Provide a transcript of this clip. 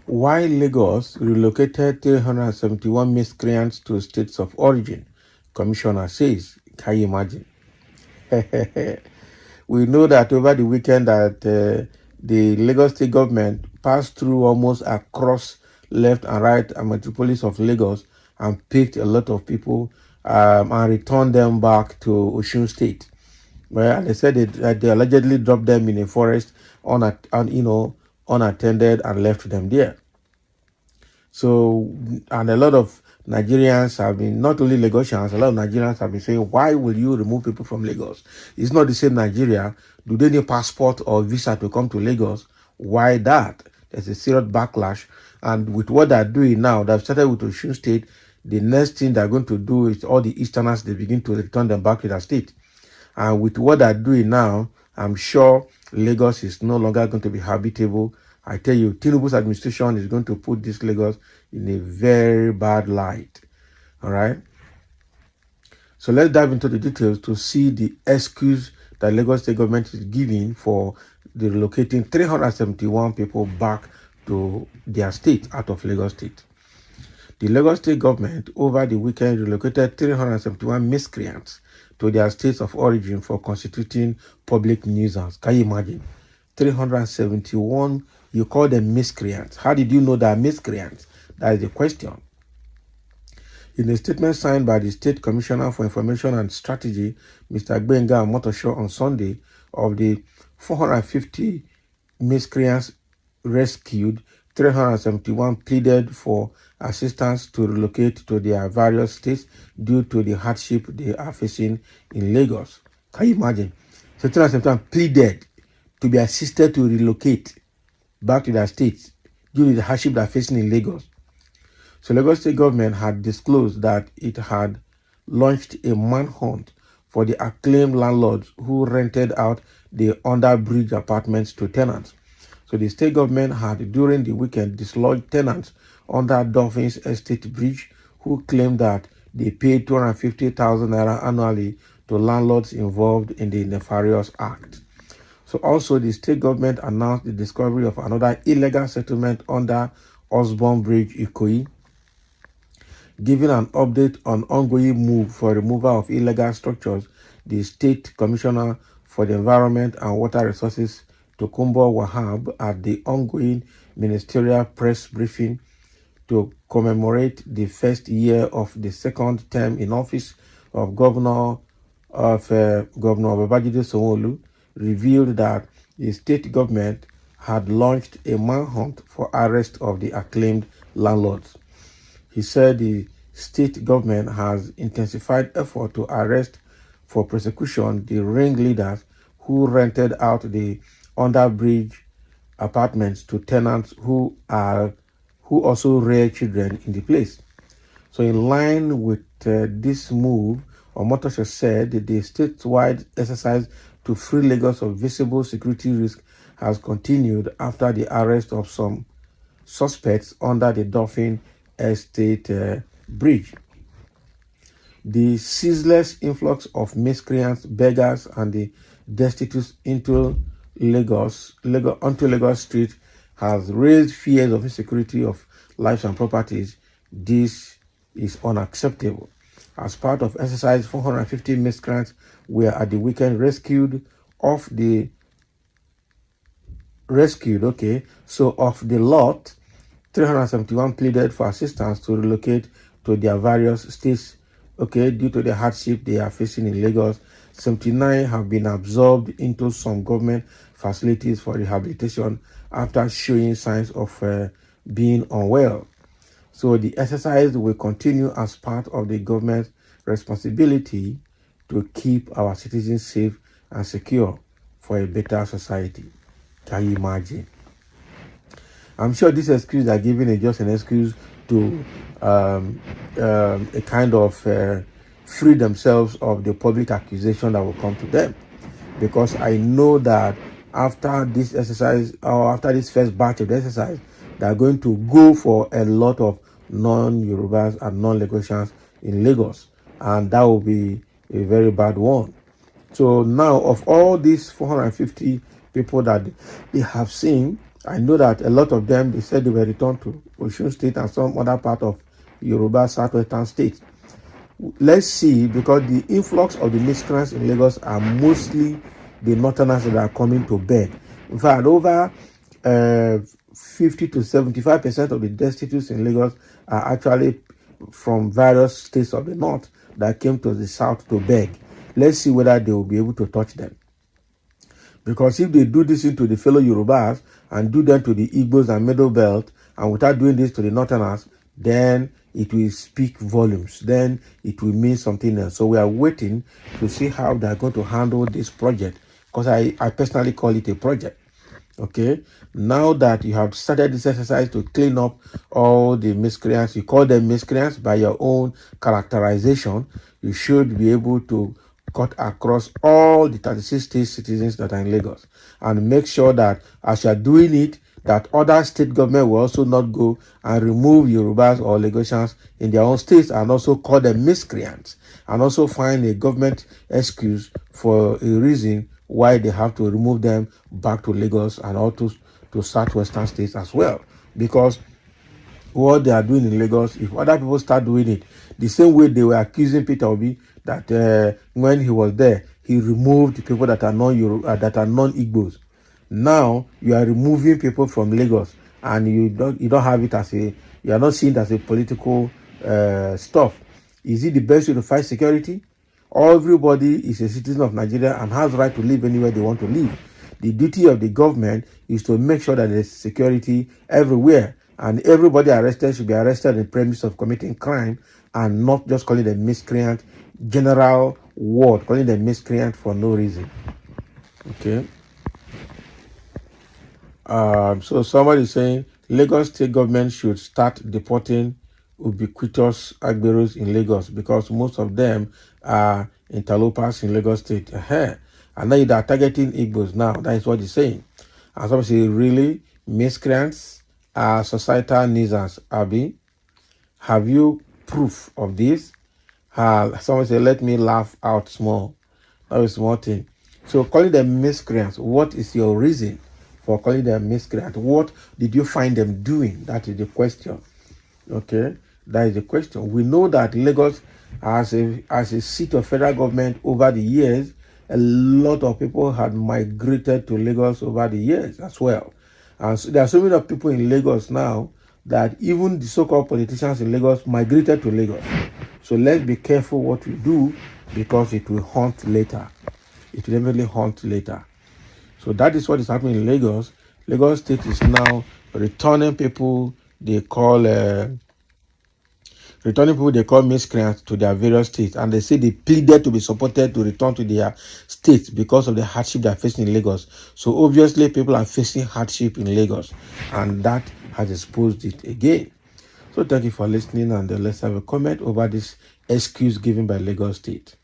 Why Lagos relocated 371 miscreants to states of origin, Commissioner says. Can you imagine? We know that over the weekend that the Lagos state government passed through almost across left and right and metropolis of Lagos and picked a lot of people and returned them back to Osun State. Well, they said they allegedly dropped them in a forest unattended and left them there. So, and a lot of Nigerians have been, not only Lagosians, a lot of Nigerians have been saying, why will you remove people from Lagos? It's not the same Nigeria. Do they need passport or visa to come to Lagos? Why that? There's a serious backlash. And with what they're doing now, they've started with Osun State. The next thing they're going to do is all the Easterners, they begin to return them back to their state. And with what they're doing now, I'm sure Lagos is no longer going to be habitable. I tell you, Tinubu's administration is going to put this Lagos in a very bad light. All right? So let's dive into the details to see the excuse that Lagos state government is giving for the relocating 371 people back to their state out of Lagos state. The Lagos state government over the weekend relocated 371 miscreants to their states of origin for constituting public nuisance. Can you imagine? 371, you call them miscreants. How did you know they are miscreants? That is the question. In a statement signed by the State Commissioner for Information and Strategy, Mr. Gbenga Motosho, on Sunday, of the 450 miscreants rescued, 371 pleaded for assistance to relocate to their various states due to the hardship they are facing in Lagos. Can you imagine? So 371 pleaded to be assisted to relocate back to their states due to the hardship they are facing in Lagos. So Lagos state government had disclosed that it had launched a manhunt for the acclaimed landlords who rented out the underbridge apartments to tenants. So the state government had during the weekend dislodged tenants under Dolphins Estate Bridge who claimed that they paid 250,000 naira annually to landlords involved in the nefarious act. So also the state government announced the discovery of another illegal settlement under Osborne Bridge, Ikoyi, giving an update on ongoing move for removal of illegal structures. The State Commissioner for the Environment and Water Resources, Tokunbo Wahab, at the ongoing ministerial press briefing to commemorate the first year of the second term in office of Governor Babajide Sanwo-Olu, revealed that the state government had launched a manhunt for arrest of the acclaimed landlords. He said the state government has intensified effort to arrest for prosecution the ringleaders who rented out the underbridge apartments to tenants who also rear children in the place. So in line with this move, Omotosho said that the statewide exercise to free Lagos of visible security risk has continued after the arrest of some suspects under the Dolphin Estate Bridge. The ceaseless influx of miscreants, beggars, and the destitute onto Lagos Street has raised fears of insecurity of lives and properties. This is unacceptable. As part of exercise, 450 miscreants were at the weekend rescued. Of the lot, 371 pleaded for assistance to relocate to their various states, due to the hardship they are facing in Lagos. 79 have been absorbed into some government facilities for rehabilitation after showing signs of being unwell. So the exercise will continue as part of the government's responsibility to keep our citizens safe and secure for a better society. Can you imagine? I'm sure this excuse they're giving is just an excuse to a kind of free themselves of the public accusation that will come to them. Because I know that after this exercise, or after this first batch of the exercise, they are going to go for a lot of non-Yorubas and non-Lagosians in Lagos. And that will be a very bad one. So now, of all these 450 people that they have seen, I know that a lot of them, they said they were returned to Osun State and some other part of Yoruba southwestern states. Let's see, because the influx of the miscreants in Lagos are mostly the northerners that are coming to beg. In fact, over 50 to 75% of the destitutes in Lagos are actually from various states of the north that came to the south to beg. Let's see whether they will be able to touch them. Because if they do this into the fellow Yorubas and do them to the Igbos and Middle Belt, and without doing this to the Northerners, then it will speak volumes. Then it will mean something else. So we are waiting to see how they are going to handle this project, because I personally call it a project. Okay, now that you have started this exercise to clean up all the miscreants, you call them miscreants by your own characterization, you should be able to cut across all the 36 state citizens that are in Lagos and make sure that as you are doing it, that other state government will also not go and remove Yorubas or Lagosians in their own states and also call them miscreants and also find a government excuse for a reason why they have to remove them back to Lagos and also to southwestern states as well. Because what they are doing in Lagos, if other people start doing it, the same way they were accusing Peter Obi that when he was there, he removed people that are non-Igbos. Now you are removing people from Lagos, and you don't have it as you are not seeing it as a political stuff. Is it the best way to fight security? Everybody is a citizen of Nigeria and has the right to live anywhere they want to live. The duty of the government is to make sure that there's security everywhere, and everybody arrested should be arrested on the premise of committing crime and not just calling them miscreant, general word, calling them miscreant for no reason. Okay. So somebody is saying Lagos state government should start deporting ubiquitous Agberos in Lagos because most of them are interlopers in Lagos state. And now they are targeting Igbos now. That is what he's saying. And somebody say, really? Miscreants are societal nuisance, Abi? Have you proof of this? Someone say, let me laugh out small. That is small thing. So calling them miscreants, what is your reason for calling them miscreants? What did you find them doing? That is the question. Okay, that is the question. We know that Lagos, as a seat of federal government over the years, a lot of people had migrated to Lagos over the years as well. And so there are so many people in Lagos now that even the so-called politicians in Lagos migrated to Lagos. So let's be careful what we do, because it will haunt later. It will definitely haunt later. So that is what is happening in Lagos. Lagos State is now returning people they call miscreants to their various states, and they say they pleaded to be supported to return to their states because of the hardship they are facing in Lagos. So obviously people are facing hardship in Lagos, and that has exposed it again. So thank you for listening, and let's have a comment over this excuse given by Lagos State.